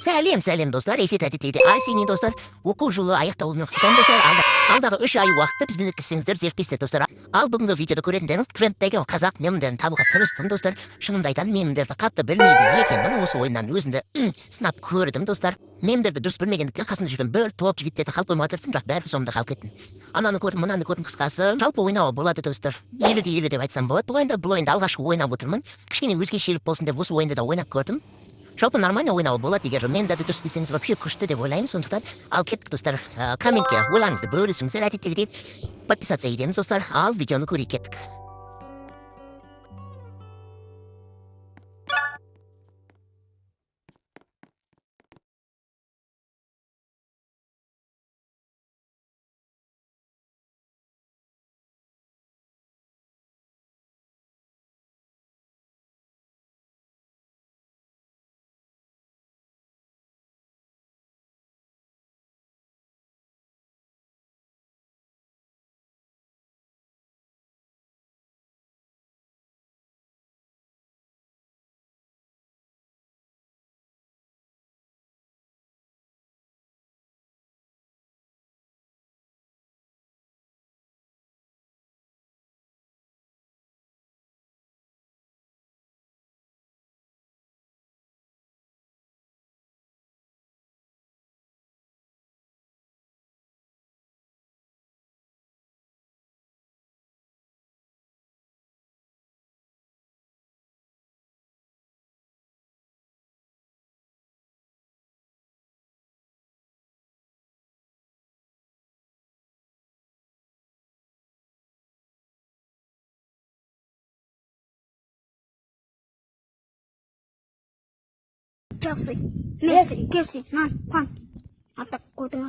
Сәлем достар, эфир тәтетейді. Сенен достар, оқу жылы аяқталуымен құттықтаймын достар. Алдағы 3 ай уақытты бізбен өткізсеңіздер зерікпейсіздер достар. Ал бүгінгі видеода көретіндеріңіз трендтегі қазақ мемдерін табуға тырыстым достар. Шынымды айтайын, мемдерді қатты білмейді екенмін. Осы ойыннан өзімді сынап көрдім достар. Мемдерді дұрыс білмегендіктен қасында жүрген бір топ жігіттерді қалып қоймауға тырыстым, бірақ бәрі соңымда қалып кеттім. Ананы көрдім, мынаны көрдім, қысқасы. Жалпы ойнауы болады достар. Елі деп айтсам болады. Бұл ойында алғашқы ойнап отырмын. Кішкене өзгешелік болсын деп осы ойында да ойнап көрдім. Жалпы нормально ойнауы болады, егер мемдерді дұрыс білсеңіз вообще күшті деп ойлаймын. Сондықтан ал кеттік достар, комментке ойларыңызды бөлісіңіздер, әдеттегідей подписаться етеміз достар. Ал видеоны көрейік, кеттік. Chelsea, Messi, Chelsea, Juan. Ataque contra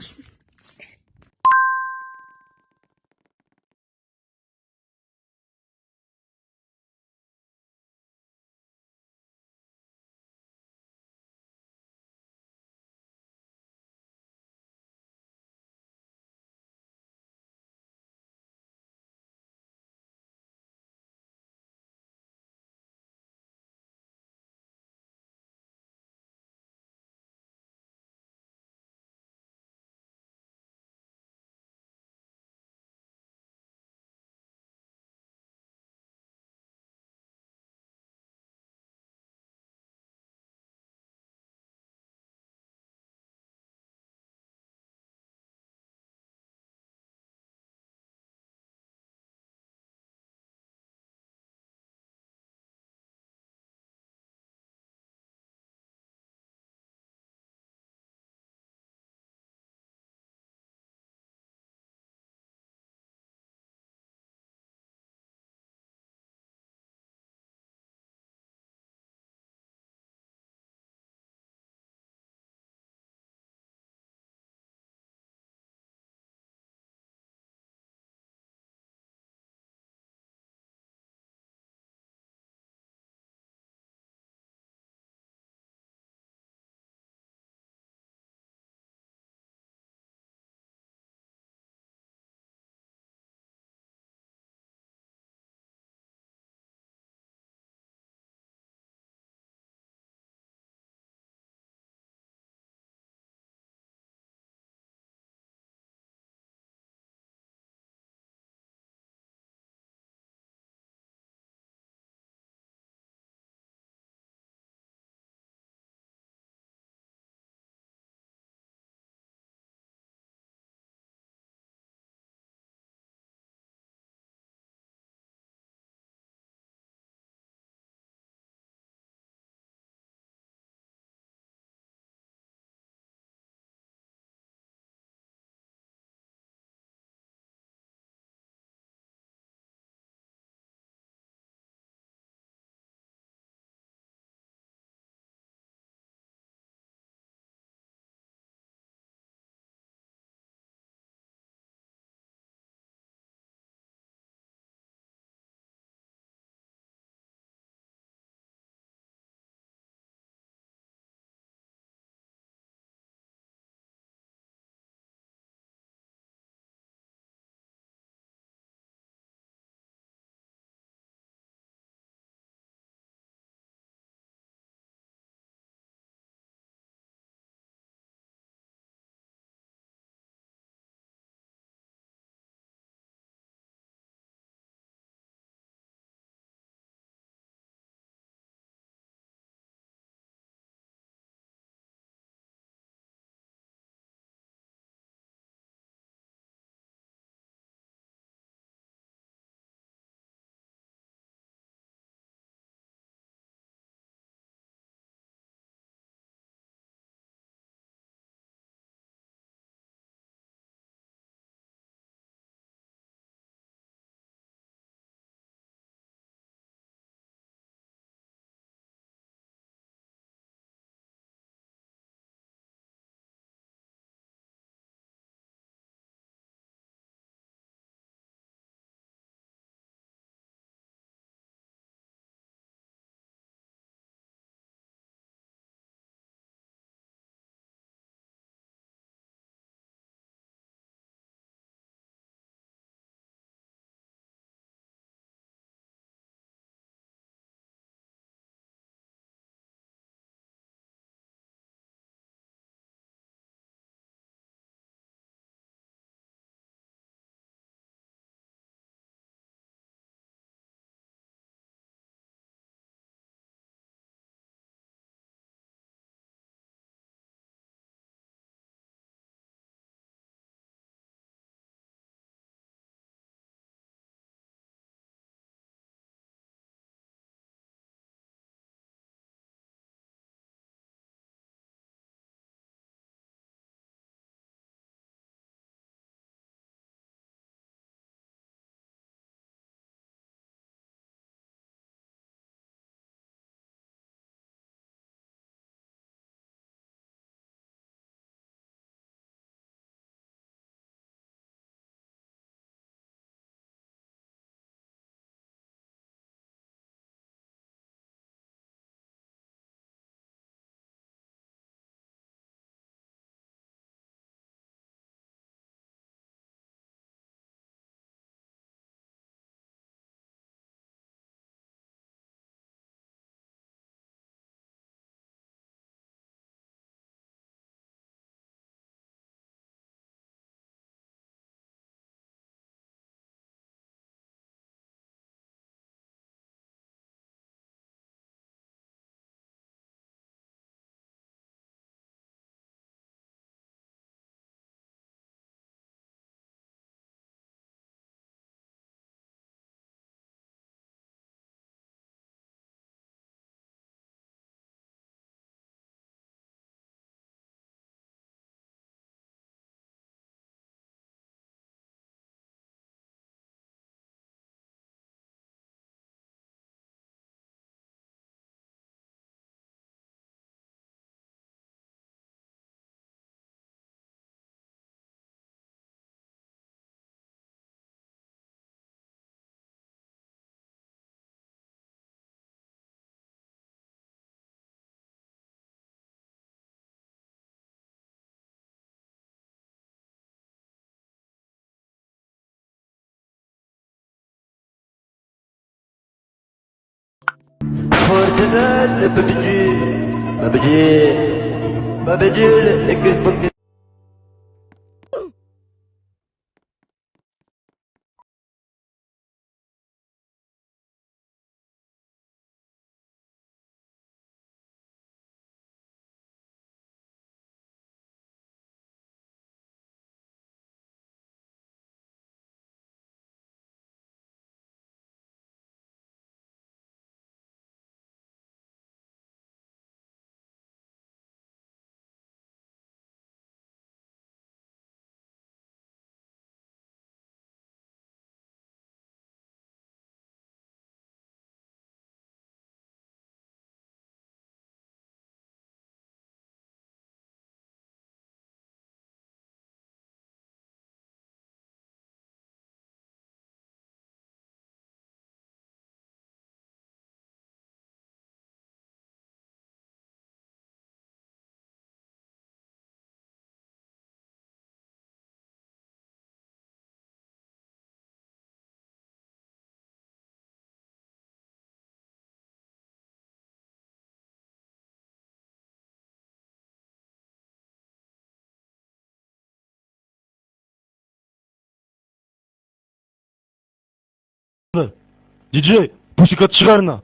Fortunate Babaji, Xbox. DJ, bu çıkarına.